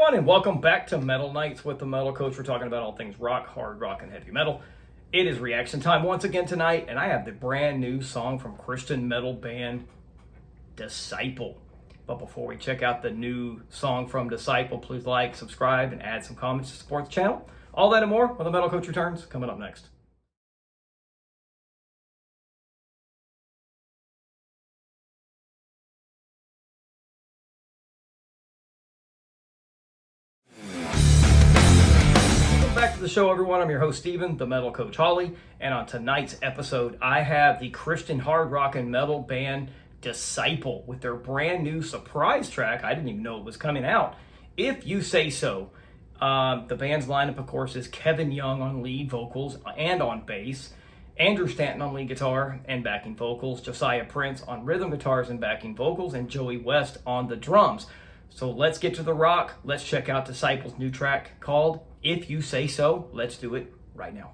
everyone, and welcome back to Metal Nights with the Metal Coach. We're talking about all things rock, hard rock, and heavy metal. It is reaction time once again tonight, and I have the brand new song from Christian metal band Disciple. But before we check out the new song from Disciple, please like, subscribe, and add some comments to support the channel. All that and more when the Metal Coach returns, coming up next. Back to the show, everyone. I'm your host, Steven, the Metal Coach Holly, and on tonight's episode, I have the Christian hard rock and metal band Disciple with their brand new surprise track. I didn't even know it was coming out. If You Say So. The band's lineup, of course, is Kevin Young on lead vocals and on bass, Andrew Stanton on lead guitar and backing vocals, Josiah Prince on rhythm guitars and backing vocals, and Joey West on the drums. So let's get to the rock. Let's check out Disciple's new track called If You Say So. Let's do it right now.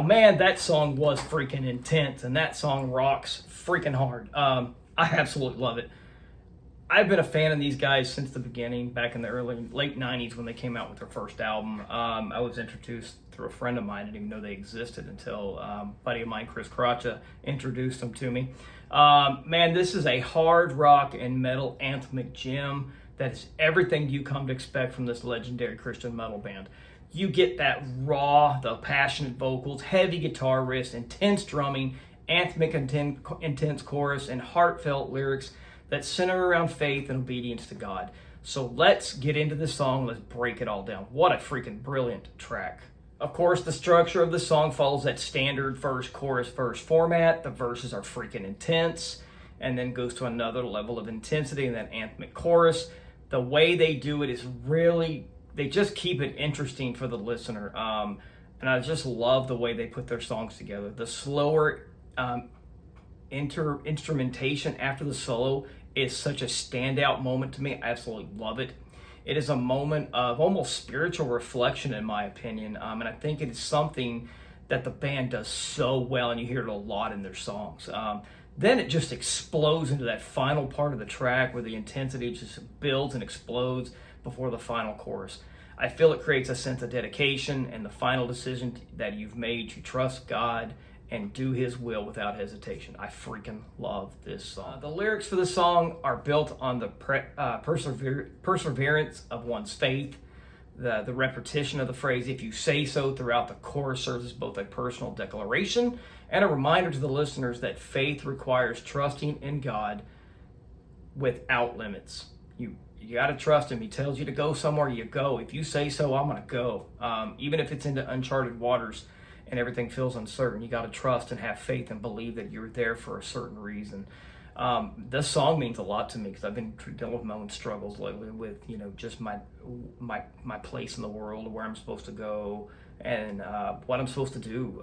Man, that song was freaking intense, and that song rocks freaking hard. I absolutely love it. I've been a fan of these guys since the beginning, back in the late 90s when they came out with their first album. I was introduced through a friend of mine. I didn't even know they existed until a buddy of mine, Chris Crotcha, introduced them to me. Man, this is a hard rock and metal anthemic gem that is everything you come to expect from this legendary Christian metal band. You get that raw, the passionate vocals, heavy guitar riffs, intense drumming, anthemic intense chorus, and heartfelt lyrics that center around faith and obedience to God. So let's get into this song. Let's break it all down. What a freaking brilliant track. Of course, the structure of the song follows that standard verse, chorus, verse format. The verses are freaking intense and then goes to another level of intensity in that anthemic chorus. The way they do it is really, they just keep it interesting for the listener. And I just love the way they put their songs together. The slower instrumentation after the solo is such a standout moment to me. I absolutely love it. It is a moment of almost spiritual reflection, in my opinion, and I think it is something that the band does so well, and you hear it a lot in their songs. Then it just explodes into that final part of the track where the intensity just builds and explodes before the final chorus. I feel it creates a sense of dedication and the final decision that you've made to trust God and do His will without hesitation. I freaking love this song. The lyrics for the song are built on the perseverance of one's faith. The repetition of the phrase, "if you say so," throughout the chorus serves as both a personal declaration and a reminder to the listeners that faith requires trusting in God without limits. You got to trust Him. He tells you to go somewhere, you go. If you say so, I'm going to go. Even if it's into uncharted waters and everything feels uncertain, you got to trust and have faith and believe that you're there for a certain reason. This song means a lot to me because I've been dealing with my own struggles lately with, just my place in the world, where I'm supposed to go, and what I'm supposed to do.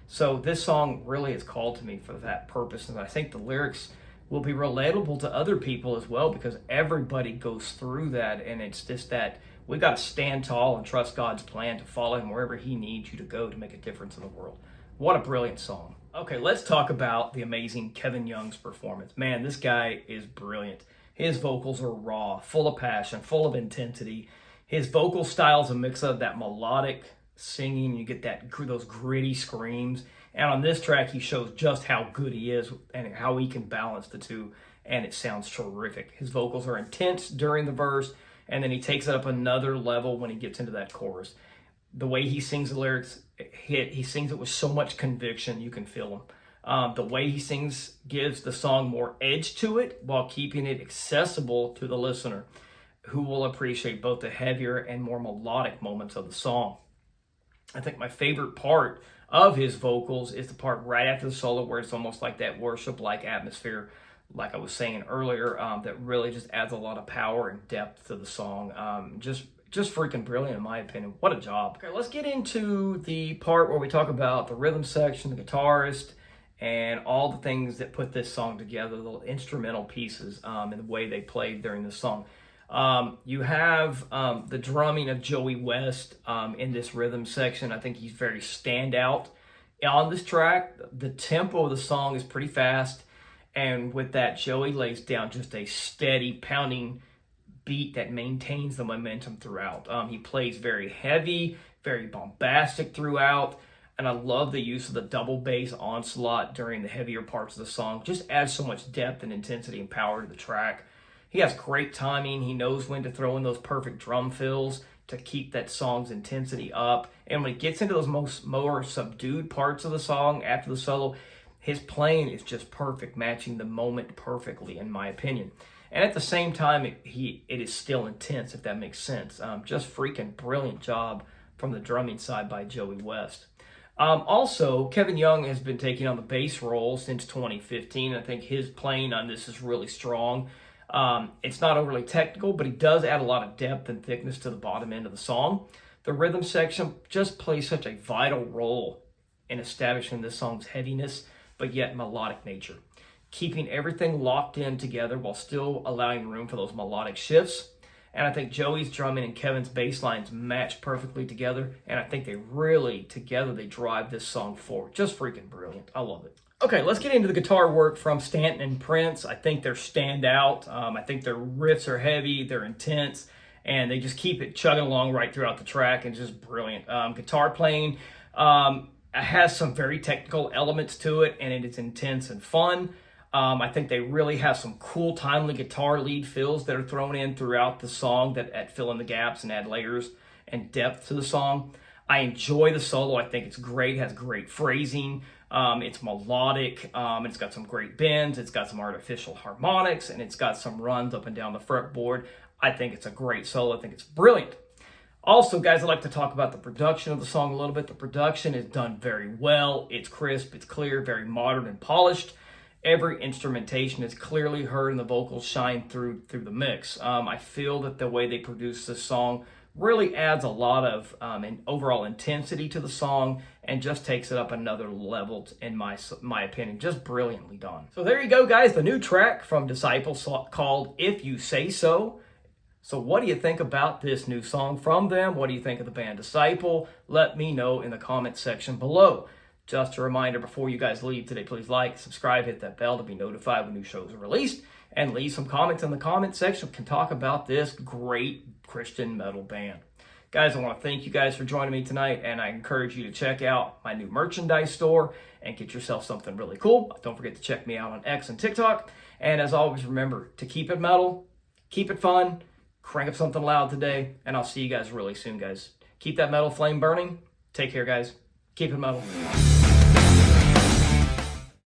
So this song really is called to me for that purpose, and I think the lyrics will be relatable to other people as well, because everybody goes through that, and it's just that we got to stand tall and trust God's plan to follow Him wherever He needs you to go to make a difference in the world. What a brilliant song. Okay, let's talk about the amazing Kevin Young's performance. Man, this guy is brilliant. His vocals are raw, full of passion, full of intensity. His vocal style is a mix of that melodic singing, you get those gritty screams. And on this track, he shows just how good he is and how he can balance the two, and it sounds terrific. His vocals are intense during the verse, and then he takes it up another level when he gets into that chorus. The way he sings the lyrics, he sings it with so much conviction, you can feel him. The way he sings gives the song more edge to it while keeping it accessible to the listener, who will appreciate both the heavier and more melodic moments of the song. I think my favorite part of his vocals is the part right after the solo where it's almost like that worship-like atmosphere, like I was saying earlier, that really just adds a lot of power and depth to the song. Just freaking brilliant in my opinion. What a job. Okay, let's get into the part where we talk about the rhythm section, the guitarist, and all the things that put this song together, the instrumental pieces, and the way they played during the song. You have the drumming of Joey West in this rhythm section. I think he's very standout on this track. The tempo of the song is pretty fast, and with that, Joey lays down just a steady pounding beat that maintains the momentum throughout. He plays very heavy, very bombastic throughout, and I love the use of the double bass onslaught during the heavier parts of the song. Just adds so much depth and intensity and power to the track. He has great timing. He knows when to throw in those perfect drum fills to keep that song's intensity up. And when he gets into those more subdued parts of the song after the solo, his playing is just perfect, matching the moment perfectly, in my opinion. And at the same time, it is still intense, if that makes sense. Just freaking brilliant job from the drumming side by Joey West. Also, Kevin Young has been taking on the bass role since 2015. I think his playing on this is really strong. It's not overly technical, but he does add a lot of depth and thickness to the bottom end of the song. The rhythm section just plays such a vital role in establishing this song's heaviness, but yet melodic nature, keeping everything locked in together while still allowing room for those melodic shifts. And I think Joey's drumming and Kevin's bass lines match perfectly together, and I think they really, together, they drive this song forward. Just freaking brilliant. I love it. Okay, let's get into the guitar work from Stanton and Prince. I think they're standout. I think their riffs are heavy, they're intense, and they just keep it chugging along right throughout the track, and just brilliant. Guitar playing has some very technical elements to it, and it is intense and fun. I think they really have some cool, timely guitar lead fills that are thrown in throughout the song that fill in the gaps and add layers and depth to the song. I enjoy the solo. I think it's great. It has great phrasing. It's melodic. It's got some great bends. It's got some artificial harmonics, and it's got some runs up and down the fretboard. I think it's a great solo. I think it's brilliant. Also, guys, I'd like to talk about the production of the song a little bit. The production is done very well. It's crisp, it's clear, very modern and polished. Every instrumentation is clearly heard, and the vocals shine through the mix. I feel that the way they produce this song really adds a lot of overall intensity to the song, and just takes it up another level, in my opinion. Just brilliantly done. So there you go, guys. The new track from Disciple called If You Say So. So what do you think about this new song from them? What do you think of the band Disciple? Let me know in the comments section below. Just a reminder before you guys leave today, please like, subscribe, hit that bell to be notified when new shows are released, and leave some comments in the comment section. We can talk about this great Christian metal band. Guys, I want to thank you guys for joining me tonight, and I encourage you to check out my new merchandise store and get yourself something really cool. Don't forget to check me out on X and TikTok. And as always, remember to keep it metal, keep it fun, crank up something loud today, and I'll see you guys really soon, guys. Keep that metal flame burning. Take care, guys. Keep it metal.